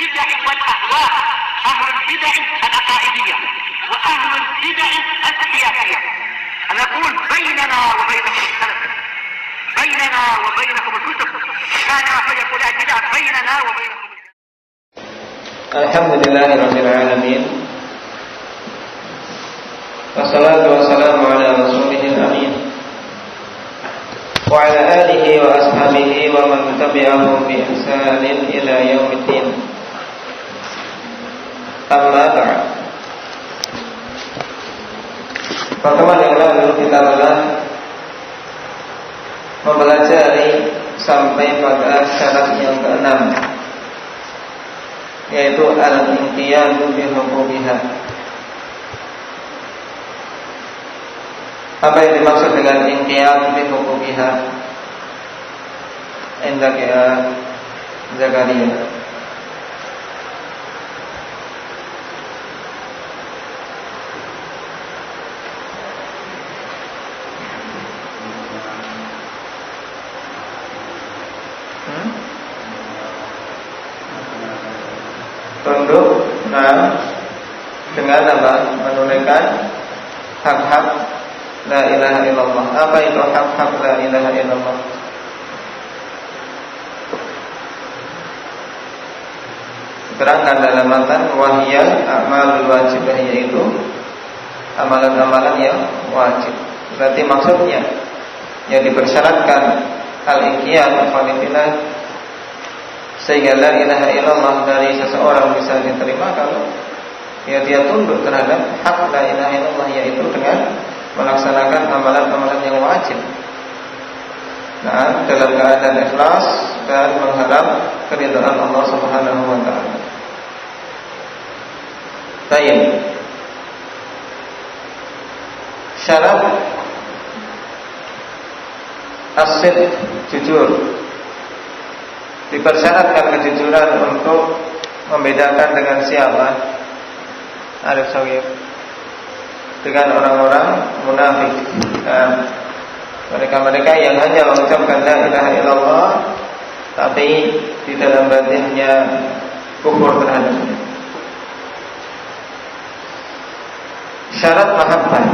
البدع والأهواء، أهل البدع العقائدية وأهل البدع السياسية. أنا أقول بيننا وبينكم السلف، بيننا وبينكم الكتب، كان فيقول البدع بيننا وبينكم. الحمد لله رب العالمين، والصلاة والسلام على رسوله الأمين وعلى آله وأصحابه ومن تبعهم بإحسان إلى يوم الدين. Amma ba'd. Pertemuan yang lalu kita telah mempelajari sampai pada syarat yang keenam, yaitu al-inqiyadu bi huquqiha. Apa yang dimaksud dengan inqiyadu bi huquqiha? Indak ya Zakaria. Tunduk dengan apa? Menunaikan hak-hak la ilaha illallah. Apa itu hak-hak la ilaha illallah? Diterangkan dalam matan wahiyal a'malul wajibah, yaitu amalan-amalan yang wajib. Berarti maksudnya yang dipersyaratkan al-inqiyad falillah, sehingga la ilaha illallah dari seseorang bisa diterima kalau dia tunduk terhadap hak la ilaha illallah, yaitu dengan melaksanakan amalan-amalan yang wajib. Nah, dalam keadaan ikhlas dan mengharap keridhaan Allah Subhanahu wa taala. Baik. Syarat as-sidq, jujur. Dipersyaratkan kejujuran untuk membedakan dengan siapa? Arif Sawiyah, dengan orang-orang munafik. Mereka-mereka yang hanya mengucapkan la ilaha illallah tapi di dalam batinnya kufur terhadapnya. Syarat mahabbah,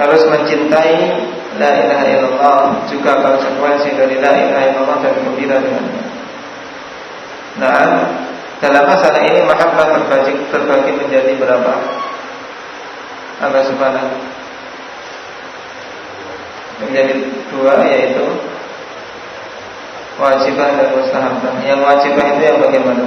harus mencintai la ilaha illallah, juga konsekuensi dari la ilaha illallah dan gembira dengannya. Nah, dalam masalah ini mahabbah terbagi menjadi berapa? Apa sebenarnya? Menjadi dua, yaitu wajibah dan mustahabah. Yang wajibah itu yang bagaimana?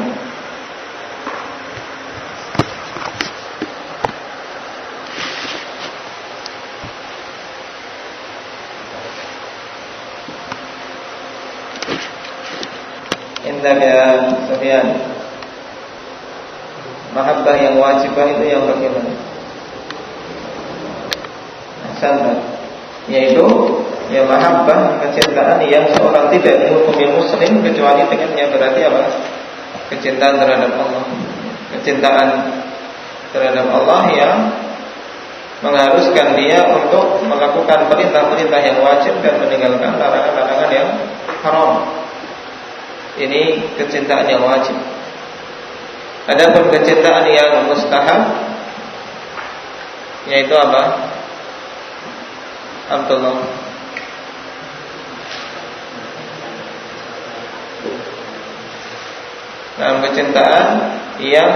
Indah ya Sufyan. Mahabbah yang wajibah itu yang bagaimana? Sangat, yaitu ya mahabbah, kecintaan yang seorang tidak dihukumi muslim kecuali dengannya. Berarti apa? Kecintaan terhadap Allah, kecintaan terhadap Allah yang mengharuskan dia untuk melakukan perintah-perintah yang wajib dan meninggalkan larangan-larangan yang haram. Ini kecintaan yang wajib. Adapun kecintaan yang mustahab, yaitu apa? Abdullah. Dalam kecintaan yang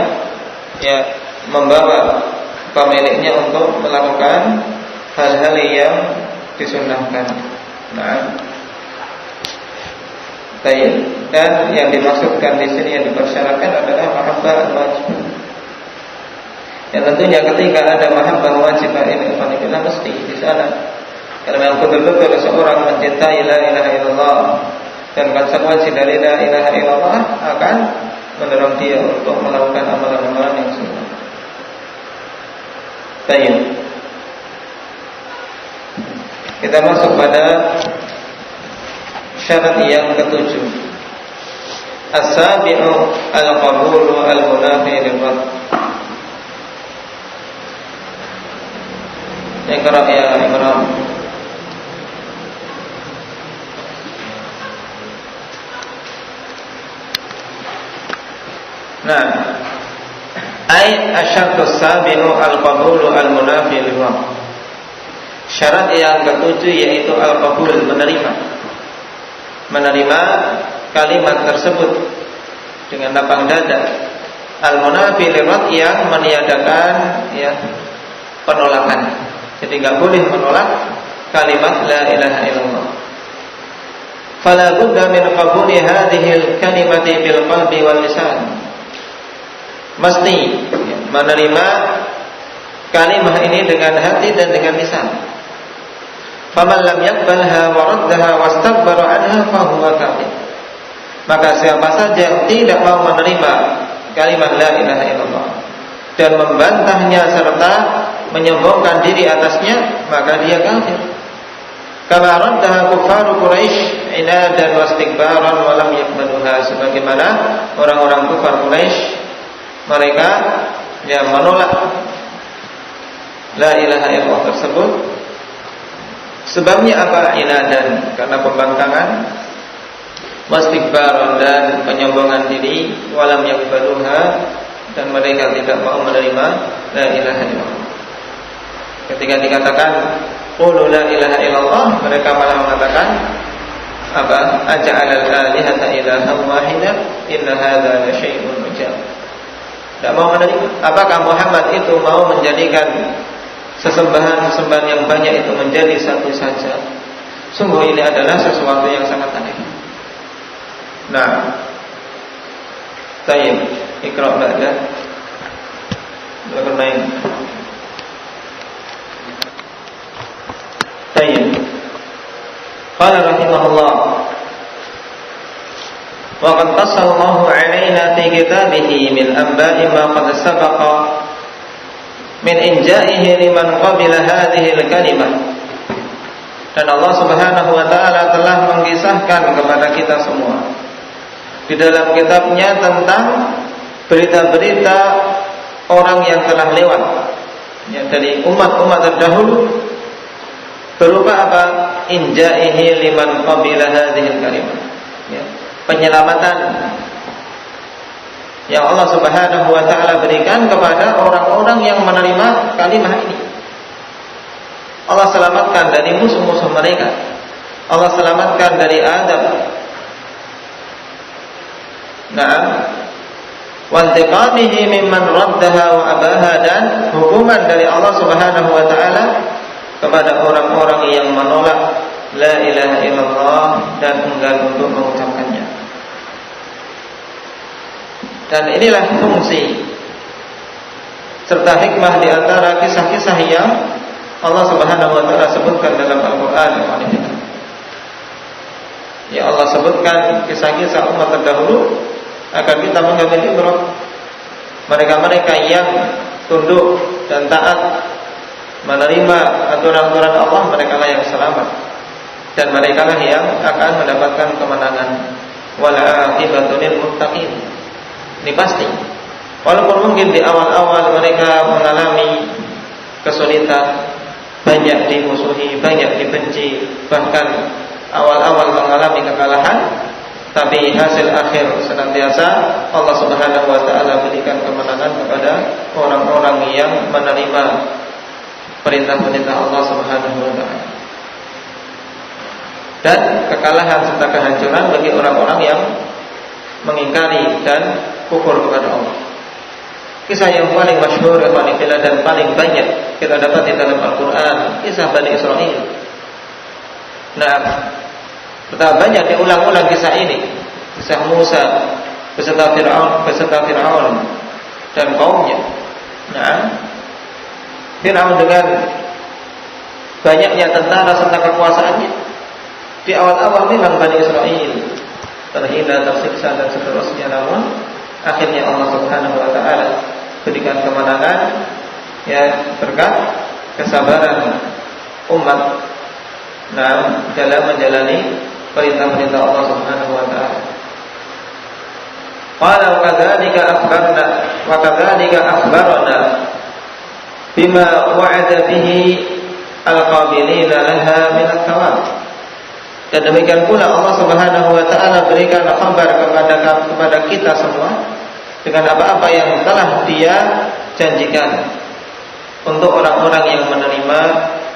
membawa pemiliknya untuk melakukan hal-hal yang disunnahkan. Nah, baik. Dan yang dimaksudkan di sini, yang dipersyaratkan adalah mahabbah wajib. Yang tentunya ketika ada mahabbah wajib ini mesti di sana. Karena yang betul-betul seorang mencintai la ilaha illallah dan konsekuensi dari la ilaha illallah akan mendorong dia untuk melakukan amalan-amalan yang sunnah. Baik. Kita masuk pada syarat yang ketujuh. As-sabi'u al-qabulu al-munafi lil-rad. Iqra ya Imran. Nah, ai asyartus sabi'u al-qabulu al-munafi lil-waqt. Syarat yang ketujuh yaitu al-qabul, menerima kalimat tersebut dengan lapang dada. Al-munafi lil-waqt, yang meniadakan ya penolakan. Jadi enggak boleh menolak kalimat la ilaha illallah. Fala budda min qabuli hadhihi al-kalimati bil qalbi wal lisan. Mesti menerima kalimah ini dengan hati dan dengan lisan. Faman lam yaqbalha wa raddaha wastakbara anha fa huwa kafir. Maka siapa saja yang tidak mau menerima kalimat la ilaha illallah dan membantahnya serta menyombongkan diri atasnya, maka dia kafir. Kama raddaha kufaru Quraisy inadan wastikbaran wa lam yaqbaluha, sebagaimana orang-orang kufar Quraisy mereka yang menolak la ilaha illallah tersebut. Sebabnya apa? Inadan, karena pembangkangan, wastikbaran, dan penyombongan diri, walam yaqbaluha, dan mereka tidak mau menerima la ilaha illallah. Ketika dikatakan qulu la ilaha illallah, mereka malah mengatakan apa? Aja'alal alihata ilahan wahidah inna hadza la syai'un ujab. Tidak mau menerima. Apakah Muhammad itu mau menjadikan sesembahan yang banyak itu menjadi satu saja? Sungguh ini adalah sesuatu yang sangat aneh. Nah, tayyib, ikra' ba'da. Bermain. Tayyib. Qala rahimahullah, وقد قص الله علينا في كتابه من أنباء ما قد سبق من إنجائه لمن قبل هذه الكلمة. Dan Allah Subhanahu wa taala telah mengisahkan kepada kita semua di dalam kitabnya tentang berita-berita orang yang telah lewat ya, dari umat-umat terdahulu, berupa apa? Injaihi liman qabila hadhil kalimah ya, penyelamatan yang Allah Subhanahu wa taala berikan kepada orang-orang yang menerima kalimat ini. Allah selamatkan dari musuh-musuh mereka. Allah selamatkan dari Adam. Naam. Wa intiqamihi mimman raddaha wa abaha, dan hukuman dari Allah Subhanahu wa taala kepada orang-orang yang menolak la ilaha illallah dan enggan untuk mengucapkannya. Dan inilah fungsi serta hikmah di antara kisah-kisah yang Allah Subhanahu wa taala sebutkan dalam Al-Qur'an yang Al-Karim. Ya, Allah sebutkan kisah-kisah umat terdahulu agar kita mengambil ibrah. Mereka-mereka yang tunduk dan taat menerima aturan-aturan Allah, merekalah yang selamat, dan merekalah yang akan mendapatkan kemenangan. Wal 'aqibatu lil muttaqin. Ini pasti. Walaupun mungkin di awal-awal mereka mengalami kesulitan, banyak dimusuhi, banyak dibenci, bahkan awal-awal mengalami kekalahan, tapi hasil akhir senantiasa Allah Subhanahu wa taala berikan kemenangan kepada orang-orang yang menerima perintah-perintah Allah Subhanahu wa taala. Dan kekalahan serta kehancuran bagi orang-orang yang mengingkari dan kufur kepada Allah. Kisah yang paling masyhur dan paling banyak kita dapat di dalam Al-Quran, kisah Bani Israel. Nah, betapa banyak diulang-ulang kisah ini. Kisah Musa beserta Fir'aun dan kaumnya. Nah, Fir'aun dengan banyaknya tentara serta kekuasaannya, di awal-awal memang Bani Israel terhina, tersiksa dan seterusnya, namun akhirnya Allah Subhanahu wa taala berikan kemenangan ya, berkat kesabaran umat dalam menjalani perintah-perintah Allah Subhanahu wa taala. Qala wa kadzalika akhbarna bima wa'ada bihi al-qabilina laha min at-thawab. Dan demikian pula Allah Subhanahu wa taala berikan kabar kepada kita semua dengan apa-apa yang telah Dia janjikan untuk orang-orang yang menerima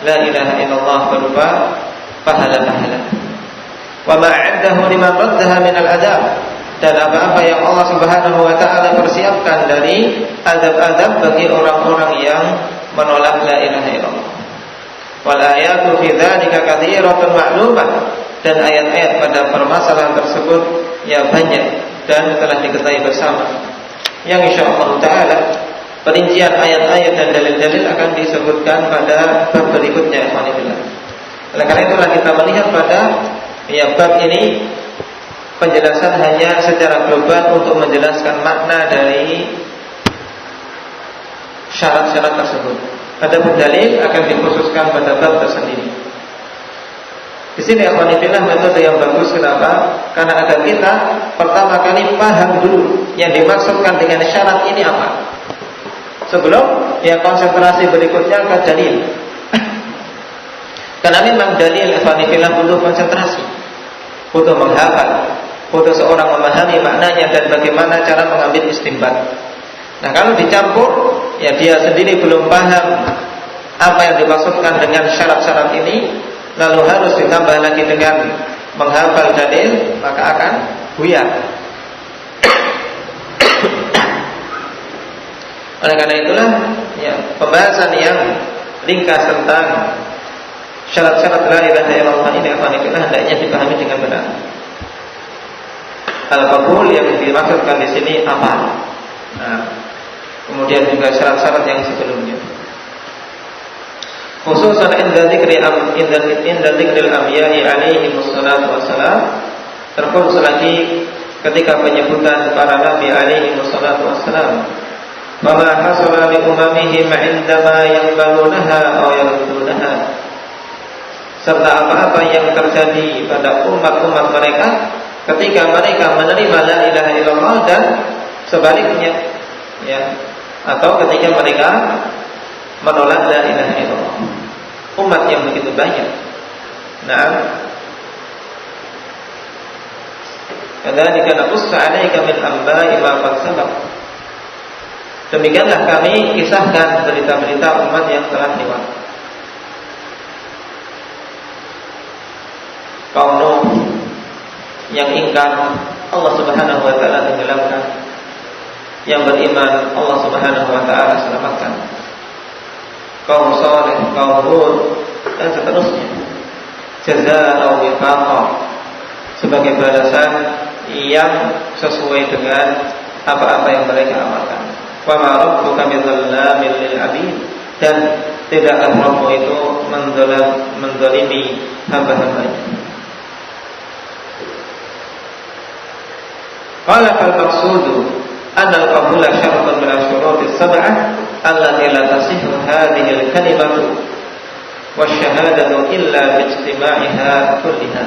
la ilaha illallah berupa pahala-pahala. Wa ma'addahu liman raddaha minal adab, dan apa-apa yang Allah Subhanahu wa taala persiapkan dari azab-azab bagi orang-orang yang menolak la ilaha illallah. Wal ayatu fi dzalika katsiratun ma'lumah, dan ayat-ayat pada permasalahan tersebut ya banyak dan telah diketahui bersama, yang insyaallah taala perincian ayat-ayat dan dalil-dalil akan disebutkan pada bab berikutnya. Oleh karena itulah kita melihat pada bab ini penjelasan hanya secara global untuk menjelaskan makna dari syarat-syarat tersebut. Adapun dalil akan dikhususkan pada bab tersendiri. Di sini akhwanillah metode yang bagus. Kenapa? Karena agar kita pertama kali paham dulu yang dimaksudkan dengan syarat ini apa, sebelum konsentrasi berikutnya ke dalil. Karena memang dalil akhwanillah butuh konsentrasi, butuh menghafal, butuh seorang memahami maknanya dan bagaimana cara mengambil istinbat. Nah, kalau dicampur, ya dia sendiri belum paham apa yang dimaksudkan dengan syarat-syarat ini, lalu harus ditambah lagi dengan menghafal dalil, maka akan buyar. Oleh karena itulah pembahasan yang ringkas tentang syarat-syarat la ilaha illallah ini hendaknya dipahami dengan benar. Al-qabul yang dimaksudkan di sini apa? Nah, kemudian juga syarat-syarat yang sebelumnya. Khususan inda dzikril anbiya'i alaihi wassalatu wassalam, terkhusus lagi ketika penyebutan para nabi alaihi wassalatu wassalam. Mama hasala li umamihim 'indama yaqbalunaha aw yardunaha, serta apa-apa yang terjadi pada umat-umat mereka ketika mereka menerima la ilaha illallah dan sebaliknya, atau ketika mereka menolak la ilaha illallah. Umat yang begitu banyak. Nah, kadzalika naqussu 'alaika min anba'i ma qad sabaq. Demikianlah kami kisahkan berita-berita umat yang telah lewat. Kaum Nuh yang ingkar Allah Subhanahu wa taala tenggelamkan, yang beriman Allah Subhanahu wa taala selamatkan. Kaum Saleh, kaum Hud, dan seterusnya. Jazaa'u wifaqa, sebagai balasan yang sesuai dengan apa-apa yang mereka amalkan. Wa ma rabbuka bidzallamil lil 'abid, dan tidaklah Rabbmu itu mendolimi hamba-hambanya. Qala fal maqsudu anna al-qabula syartun min asy-syurutis sab'ah allati la tasihhu hadhihi al-kalimatu wasyahadatu illa bi ijtima'iha kulliha.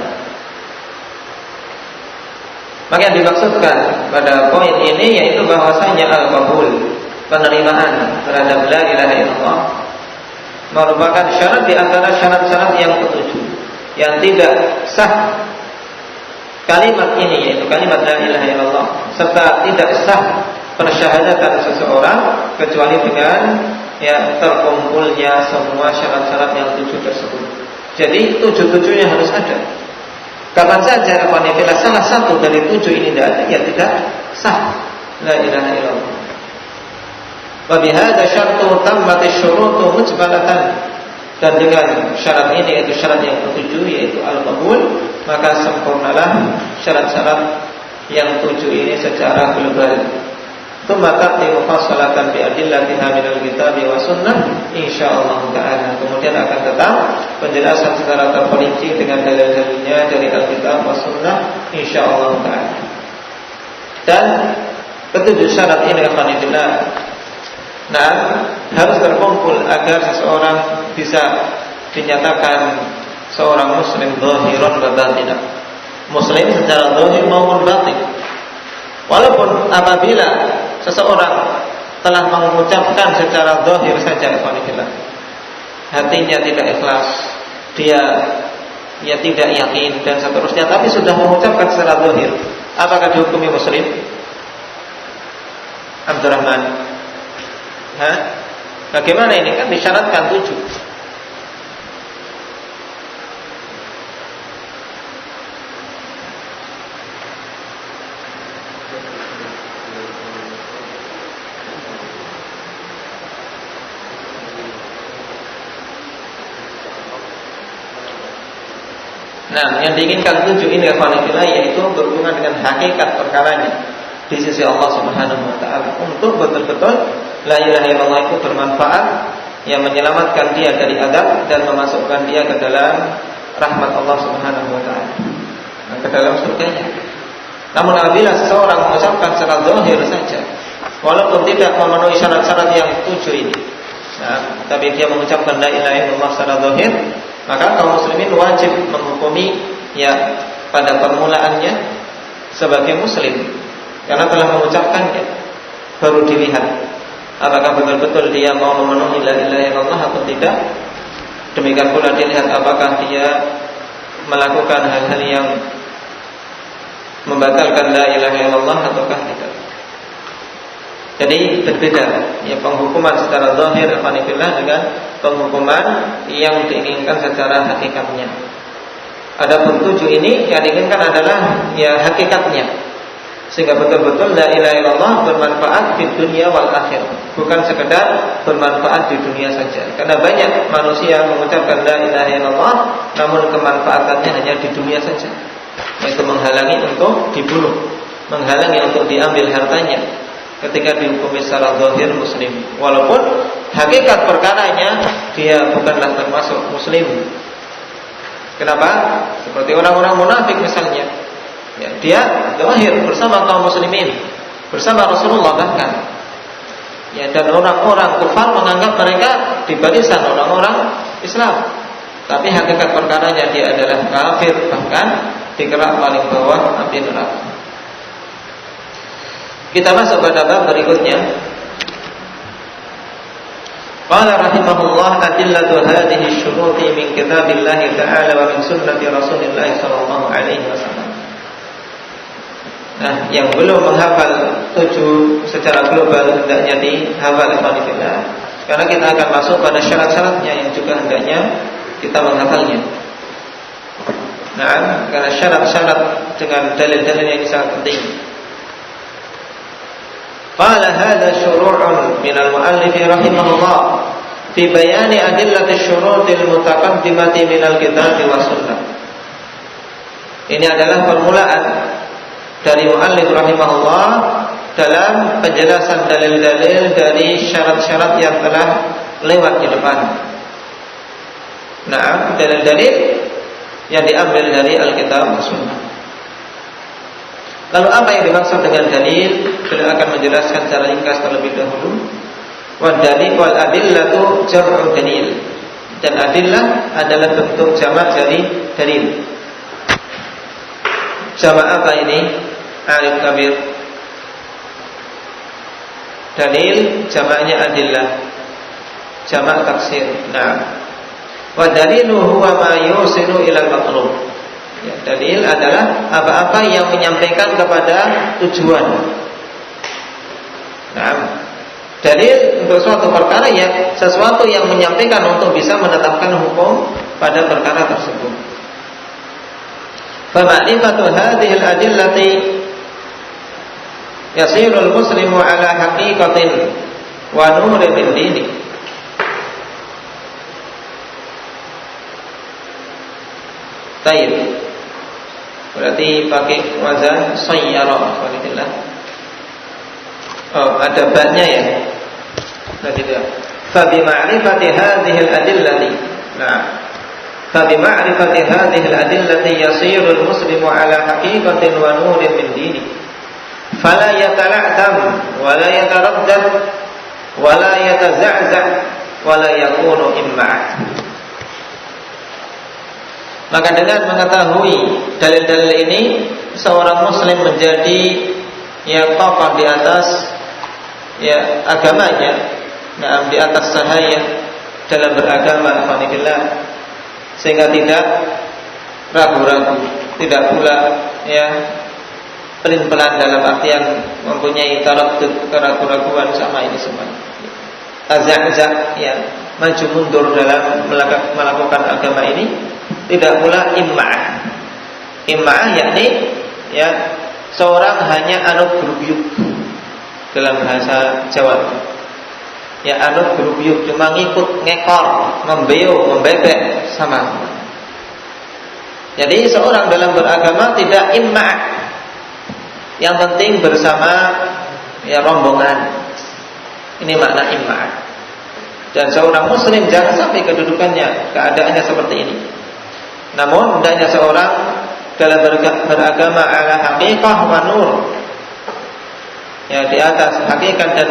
Maka yang dimaksudkan pada poin ini yaitu bahwasanya al-qabul, penerimaan terhadap la ilaha illallah, merupakan syarat di antara syarat-syarat yang ketujuh, yang tidak sah kalimat ini, yaitu kalimat la ilaha illallah, serta tidak sah persyahadatan seseorang kecuali dengan terkumpulnya semua syarat-syarat yang tujuh tersebut. Jadi tujuh-tujuhnya harus ada. Kapan saja apabila salah satu dari tujuh ini tidak ada, ya tidak sah la ilaha illallah. Wa bihadza syartu tammatish syurutu mujmalatan, dan dengan syarat ini, yaitu syarat yang ketujuh, yaitu al-qabul, maka sempurnalah syarat-syarat yang tujuh ini secara global. Tsumma ta'ti mufassalatan bi adillatiha minal kitabi wa sunnah insyaallah ta'ala. Kemudian akan datang penjelasan secara terperinci dengan dalil-dalilnya dari Alkitab wa sunnah insyaallah ta'ala. Dan ketujuh syarat ini harus terkumpul agar seseorang bisa dinyatakan seorang muslim zahiran wa batinan, muslim secara zahir maupun batin. Walaupun apabila seseorang telah mengucapkan secara zahir saja, hatinya tidak ikhlas, dia tidak yakin dan seterusnya, tapi sudah mengucapkan secara zahir, apakah dihukumi muslim? Abdurrahman? Bagaimana ini? Kan disyaratkan 7. Nah, yang diinginkan 7 ini yaitu berhubungan dengan hakikat perkaranya di sisi Allah Subhanahu wa taala, untuk betul-betul la ilaha illallah itu bermanfaat, yang menyelamatkan dia dari adab dan memasukkan dia ke dalam rahmat Allah Subhanahu wa taala, ke dalam surganya. Namun apabila seseorang mengucapkan secara zahir saja, walaupun tidak memenuhi syarat-syarat yang 7 ini, tapi dia mengucapkan la ilaha illallah secara zahir, maka kaum muslimin wajib menghukumi pada permulaannya sebagai muslim, karena telah mengucapkannya. Baru dilihat apakah betul-betul dia mau memenuhi la ilaha illallah atau tidak. Demikian pula dilihat apakah dia melakukan hal-hal yang membatalkan la ilaha illallah ataukah tidak. Jadi berbeda penghukuman secara zahir dengan penghukuman yang diinginkan secara hakikatnya. Adapun 7 ini yang diinginkan adalah hakikatnya, sehingga betul-betul la ilaha illallah bermanfaat di dunia wal akhir, bukan sekedar bermanfaat di dunia saja. Karena banyak manusia mengucapkan la ilaha illallah, namun kemanfaatannya hanya di dunia saja, yaitu menghalangi untuk dibunuh, menghalangi untuk diambil hartanya ketika dihukumi secara zahir muslim, walaupun hakikat perkaranya dia bukanlah termasuk muslim. Kenapa? Seperti orang-orang munafik misalnya, dia zahir bersama kaum muslimin, bersama Rasulullah bahkan, dan orang-orang kufar menganggap mereka di barisan orang-orang Islam, tapi hakikat perkaranya dia adalah kafir, bahkan di kerak paling bawah api neraka. Kita masuk pada bab berikutnya. Qala rahimahullah, adillatu hadhihi syuruti min kitabillah ta'ala wa min sunnati Rasulillah sallallahu alaihi wasallam. Nah, yang belum menghafal 7 secara global hendaknya dihafal alhamdulillah, karena kita akan masuk pada syarat-syaratnya yang juga hendaknya kita menghafalnya. Nah, karena syarat-syarat dengan dalil-dalil yang sangat penting. Qala hadha syuru'un min al-mu'allif rahimahullah fi bayani adillati syurutil mutaqaddimati min al-kitab wa sunnah. Ini adalah permulaan dari mu'allif rahimahullah dalam penjelasan dalil-dalil dari syarat-syarat yang telah lewat di depan. Nah, dalil-dalil yang diambil dari Alkitab dan Sunnah. Lalu apa yang dimaksud dengan dalil? Beliau akan menjelaskan secara ringkas terlebih dahulu. Wa dalil wal adillatu jam'u dalil. Dan adillah adalah bentuk jamak dari dalil. Jamak apa ini? Alif kabir. Dalil jamaknya adillah, jamak taksir. Nah, wa dalilu huwa ma yusilu ila al-matlub. Ya, dalil adalah apa-apa yang menyampaikan kepada tujuan. Nah, dalil untuk suatu perkara ya sesuatu yang menyampaikan untuk bisa menetapkan hukum pada perkara tersebut. Fa ma'rifatu hadhihi al-adillati yasirul muslimu ala haqiqatin wa nurin min dini. Tayyib. Berarti pakai wazan sayyara. Alhamdulillah. Oh, ada ba-nya ya. Berarti dia. Fa bi ma'rifati hadhihi al-adillati. Nah, fa bi ma'rifati hadhihi al-adillati yasirul muslimu ala haqiqatin wa nurin min dini. Fala yatala'tam wa la yataraddad wa la yataza'za' wa la yakunu imma'. Maka dengan mengetahui dalil-dalil ini, seorang muslim menjadi kokoh di atas agamanya, di atas cahaya dalam beragama, alhamdulillah, sehingga tidak ragu-ragu, tidak pula pelin-pelan dalam artian mempunyai taraddud, keraguan sama ini semua. Azza' ya, maju mundur dalam melakukan agama ini. Tidak pula imma'ah. Imma'ah yakni ya seorang hanya anut grubyuk dalam bahasa Jawa. Ya anut grubyuk, cuma ngikut, ngekor, membeo, membebek sama. Jadi seorang dalam beragama tidak imma'ah. Yang penting bersama ya rombongan. Ini makna imma'ah. Dan seorang muslim jangan sampai kedudukannya, keadaannya seperti ini. Namun hendaknya seorang dalam beragama ala haqiqah wa nur, ya di atas hakikat dan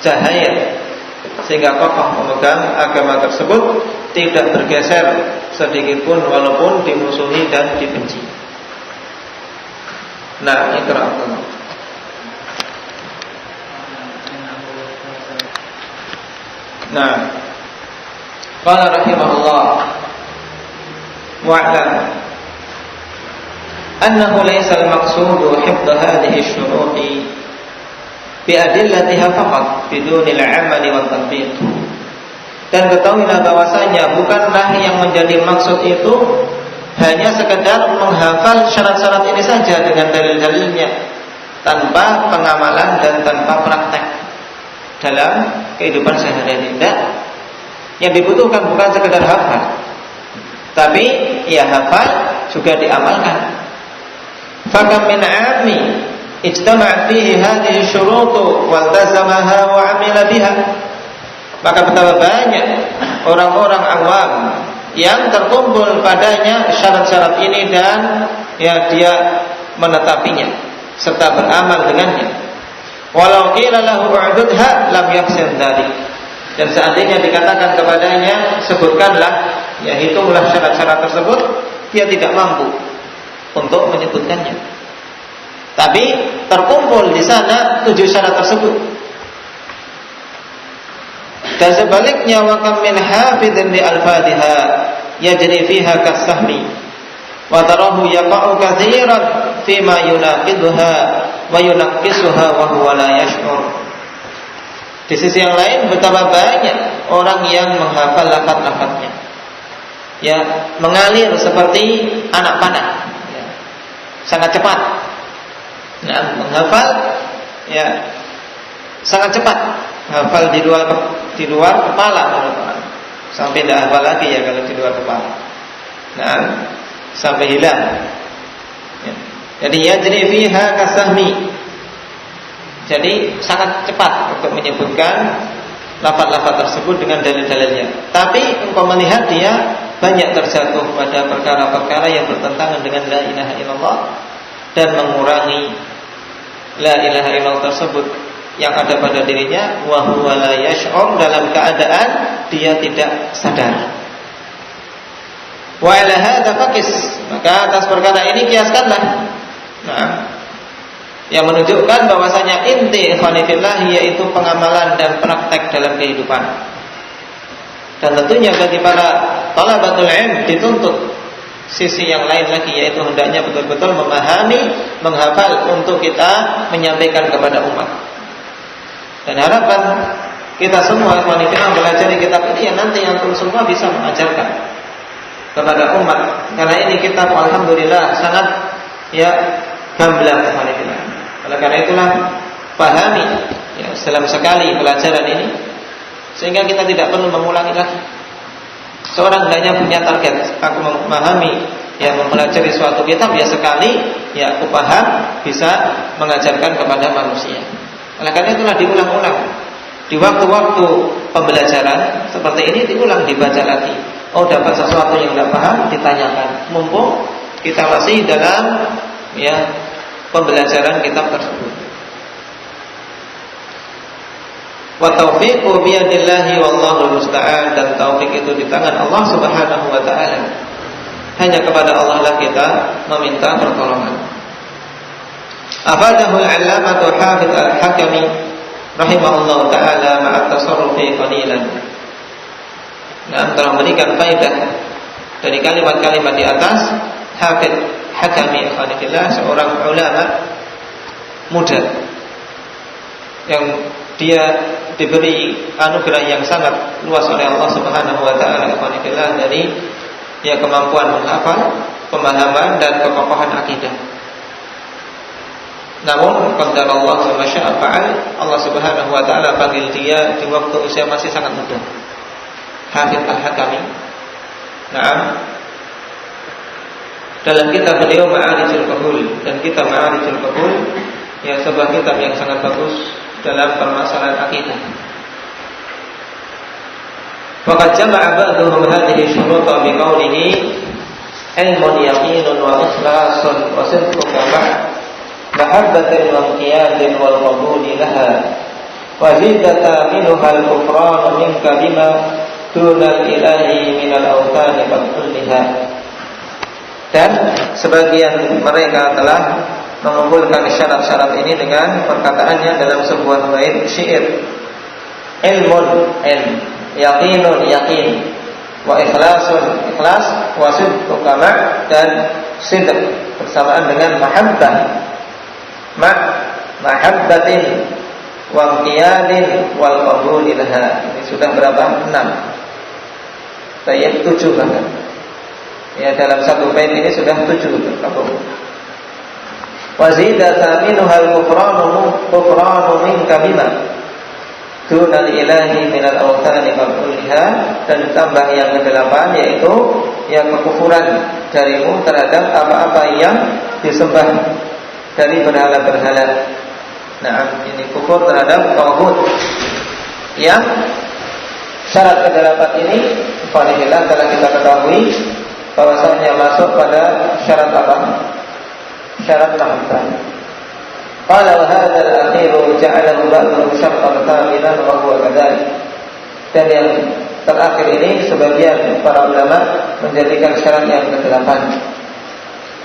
cahaya, sehingga kokoh memegang agama tersebut, tidak bergeser sedikit pun walaupun dimusuhi dan dibenci. Nah, iqra'. Nah, qala rahimahullah wa'lam annahu laysa al-maqsudu hifdh hadhihi asy-syurut bi adillatiha faqat bidunil 'amali wa tatbiq. Dan ketahuilah bahwasanya bukanlah yang menjadi maksud itu hanya sekedar menghafal syarat-syarat ini saja dengan dalil-dalilnya tanpa pengamalan dan tanpa praktek dalam kehidupan sehari-hari. Tidak. Yang dibutuhkan bukan sekedar hafal, tapi ya hafal juga diamalkan. Fakam min 'ami ijtama' fihi hadhihi syurut waltazamaha wa 'amila biha. Maka betapa banyak orang-orang awam yang terkumpul padanya syarat-syarat ini dan ya dia menetapinya serta beramal dengannya. Walau qila lahu u'dudha lam yahsin dzalik. Dan seandainya dikatakan kepadanya sebutkanlah, ya hitunglah syarat-syarat tersebut, dia tidak mampu untuk menyebutkannya. Tapi terkumpul di sana 7 syarat tersebut. Dan sebaliknya wa kam min hafidhin li al-Fatiha yajri fiha kas-sahmi wa tarahu yaqa'u katsiran fi ma yunaqidha wa yunaqqisuha wa huwa la yash'ur. Di sisi yang lain betapa banyak orang yang menghafal lafaz-lafaznya, ya mengalir seperti anak panah, ya, sangat cepat. Nah, menghafal ya sangat cepat, hafal di luar kepala sampai tidak hafal lagi ya kalau di luar kepala. Nah, sampai hilang. Ya. Jadi yajri fiha kasahmi. Jadi sangat cepat untuk menyebutkan lafaz-lafaz tersebut dengan dalil-dalilnya. Tapi engkau melihat dia banyak terjatuh pada perkara-perkara yang bertentangan dengan la ilaha illallah dan mengurangi la ilaha illallah tersebut yang ada pada dirinya, wa huwa la yash'ur, dalam keadaan dia tidak sadar. Wa ala hadza faqis, maka atas perkara ini kiaskanlah. Nah, yang menunjukkan bahwasanya inti ikhwanifillah yaitu pengamalan dan praktek dalam kehidupan. Dan tentunya bagi para talabatul ilm dituntut sisi yang lain lagi, yaitu hendaknya betul-betul memahami, menghafal untuk kita menyampaikan kepada umat. Dan harapan kita semua ikhwanifillah belajar kitab ini yang nanti antum semua bisa mengajarkan kepada umat. Karena ini kitab alhamdulillah sangat ya gamblang ikhwanifillah. Oleh karena itulah pahami ya, dalam sekali pelajaran ini sehingga kita tidak perlu mengulangi lagi. Seorang hendaknya punya target, aku memahami ya mempelajari suatu kitab ya sekali ya aku paham bisa mengajarkan kepada manusia. Oleh karena itulah diulang-ulang. Di waktu-waktu pembelajaran seperti ini diulang, dibaca lagi. Oh, dapat sesuatu yang tidak paham ditanyakan. Mumpung kita masih dalam ya pembelajaran kitab tersebut. Wa taufiqu biyadillahi wallahu musta'an, dan taufik itu di tangan Allah Subhanahu wa taala. Hanya kepada Allah lah kita meminta pertolongan. Afadahu al-'allamatu Hafidz al-Hakami rahimahullahu taala ma'a tasarrufi qalilan. Nah, telah memberikan faedah dari kalimat-kalimat di atas. Hafidz Hakami ikhwanillah seorang ulama muda yang dia diberi anugerah yang sangat luas oleh Allah Subhanahu wa taala dari kemampuan menghafal, pemahaman dan kekokohan akidah. Namun qadarallahu wa masya'a fa'al, Allah Subhanahu wa taala panggil dia di waktu usia masih sangat muda. Hafidz Al-Hakami. Naam. Dalam kitab beliau Ma'arijul Qabul, dan kitab Ma'arijul Qabul sebuah kitab yang sangat bagus dalam permasalahan akidah. Faqad jama'a ba'dhum hadhihi syuruta biqaulihi ilmun yaqinun wa ikhlasun wa sidqun mahabbatin wa qiyadin wal qabuli laha wa zidata minha al-kufran minka bima dunal ilahi minal awtani kulliha. Dan sebagian mereka telah mengumpulkan syarat-syarat ini dengan perkataannya dalam sebuah bait syair. Ilmun, ilm, yaqinun, yaqin, wa ikhlasun, ikhlas, wa sidqu kama, dan sidq bersamaan dengan mahabbah, mahabbatin wa qiyadin wal qabuli laha. Ini sudah berapa? 6. Saya 7 bahkan. Dalam satu bait ini sudah 7 terkabul. Wa zidata minhal kufranu minka bima dunal ilahi minal awtani kulliha, dan tambah yang ke-8 yaitu kekufuran darimu terhadap apa-apa yang disembah dari berhala-berhala. Nah, ini kufur terhadap tauhid. Yang syarat ke-8 ini fadillah telah kita ketahui bahwasanya masuk pada syarat apa? Syarat mahabbah. Qala wa hadzal akhiru ja'alahu ba'dhum syartan thaminan wa huwa kadzalik. Dan yang terakhir ini sebagian para ulama menjadikan syarat yang ke-8.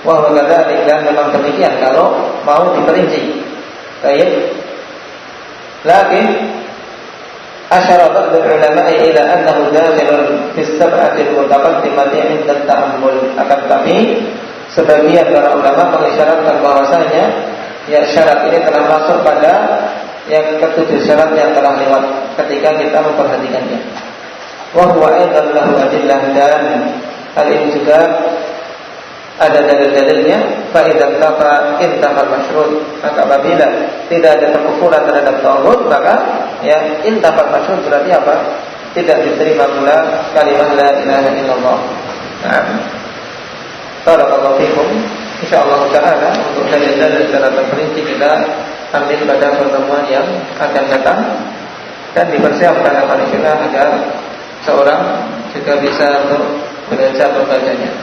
Wa huwa kadzalik, dan memang demikian kalau mau diperinci. Baik. Lakin asyara ba'dul ulama ila annahu dakhilun fi sab'atil mutaqaddimati 'inda ta'ammul. Akan tapi sebagian para ulama mengisyaratkan bahwasanya syarat ini telah masuk pada yang ke-7 syarat yang telah lewat ketika kita memperhatikannya. Wa huwa aidan lahu adillah, dan hal ini juga ada dalil-dalilnya. Fa idza intafal masyrut, maka apabila tidak ada kekufuran terhadap tauhid, maka intafal masyrut berarti apa? Tidak diterima pula kalimat la ilaha illallah. Nah, barakallahu fikum. Insyaallah taala untuk dalil-dalil secara terperinci kita ambil pada pertemuan yang akan datang, dan dipersiapkan amal kita agar seorang juga bisa untuk belajar membacanya.